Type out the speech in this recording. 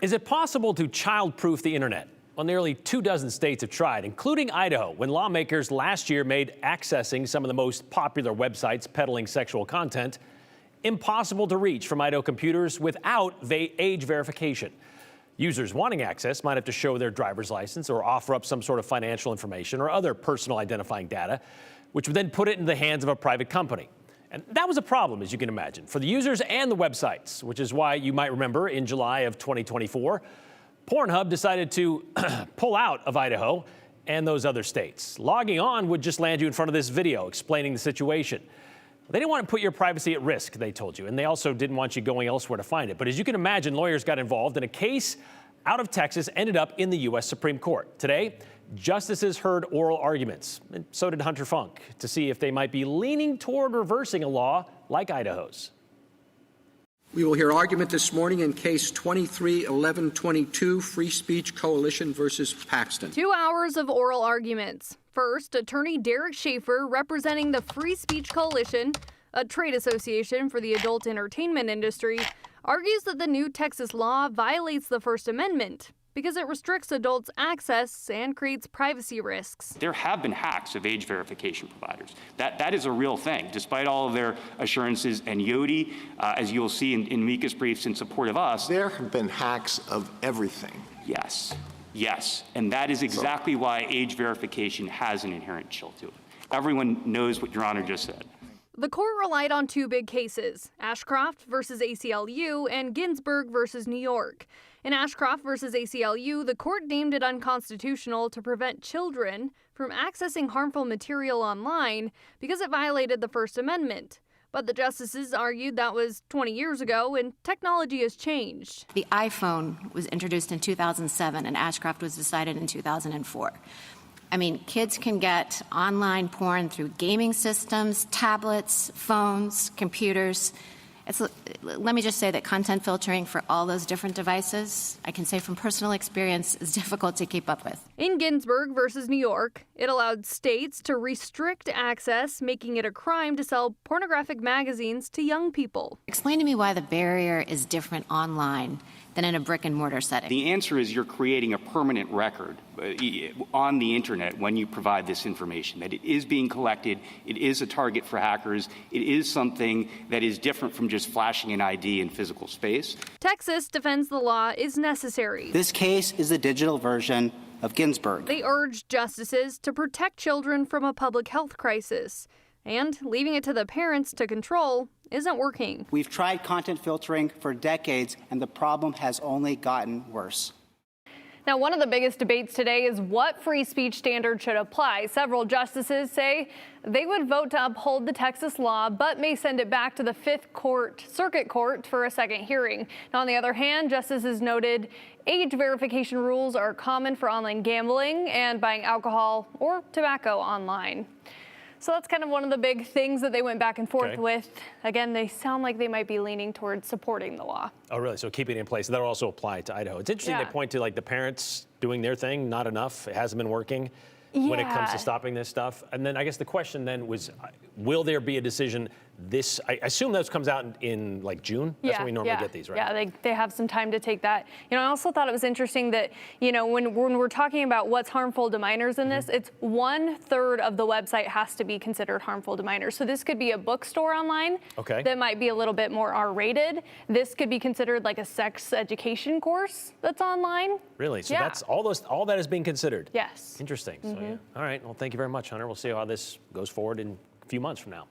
Is it possible to child-proof the internet? Well, nearly 24 states have tried, including Idaho, when lawmakers last year made accessing some of the most popular websites peddling sexual content impossible to reach from Idaho computers without age verification. Users wanting access might have to show their driver's license or offer up some sort of financial information or other personal identifying data, which would then put it in the hands of a private company. And that was a problem, as you can imagine, for the users and the websites, which is why you might remember in July of 2024, Pornhub decided to pull out of Idaho and those other states. Logging on would just land you in front of this video explaining the situation. They didn't want to put your privacy at risk, they told you, and they also didn't want you going elsewhere to find it. But as you can imagine, lawyers got involved, and a case out of Texas ended up in the U.S. Supreme Court. Today, justices heard oral arguments, and so did Hunter Funk, to see if they might be leaning toward reversing a law like Idaho's. We will hear argument this morning in Case 23-1122, Free Speech Coalition versus Paxton. 2 hours of oral arguments. First, attorney Derek Schaefer, representing the Free Speech Coalition, a trade association for the adult entertainment industry, argues that the new Texas law violates the First Amendment because it restricts adults' access and creates privacy risks. There have been hacks of age verification providers. That is a real thing, despite all of their assurances. And Yodi, as you'll see in Mika's briefs in support of us. There have been hacks of everything. Yes. And that is exactly why age verification has an inherent chill to it. Everyone knows what Your Honor just said. The court relied on two big cases, Ashcroft versus ACLU and Ginsburg versus New York. In Ashcroft versus ACLU, the court deemed it unconstitutional to prevent children from accessing harmful material online because it violated the First Amendment. But the justices argued that was 20 years ago and technology has changed. The iPhone was introduced in 2007 and Ashcroft was decided in 2004. I mean, kids can get online porn through gaming systems, tablets, phones, computers. Let me just say that content filtering for all those different devices, I can say from personal experience, is difficult to keep up with. In Ginsburg versus New York, it allowed states to restrict access, making it a crime to sell pornographic magazines to young people. Explain to me why the barrier is different online than in a brick-and-mortar setting. The answer is you're creating a permanent record on the internet when you provide this information, that it is being collected, it is a target for hackers, it is something that is different from just flashing an ID in physical space. Texas defends the law is necessary. This case is the digital version of Ginsburg. They urged justices to protect children from a public health crisis. And leaving it to the parents to control isn't working. We've tried content filtering for decades, and the problem has only gotten worse. Now, one of the biggest debates today is what free speech standard should apply. Several justices say they would vote to uphold the Texas law, but may send it back to the Fifth Circuit Court for a second hearing. Now, on the other hand, justices noted age verification rules are common for online gambling and buying alcohol or tobacco online. So that's kind of one of the big things that they went back and forth with. Again, they sound like they might be leaning towards supporting the law. Oh, really? So keeping it in place. That'll also apply to Idaho. It's interesting they point to like the parents doing their thing, not enough. It hasn't been working when it comes to stopping this stuff. And then I guess the question then was, will there be a decision I assume that comes out in like June? That's when we normally get these, right? Yeah, they have some time to take that. You know, I also thought it was interesting that, you know, when we're talking about what's harmful to minors in this, it's 1/3 of the website has to be considered harmful to minors. So this could be a bookstore online that might be a little bit more R-rated. This could be considered like a sex education course that's online. Really? So that's all that is being considered? Yes. Interesting. So, all right. Well, thank you very much, Hunter. We'll see how this goes forward in a few months from now.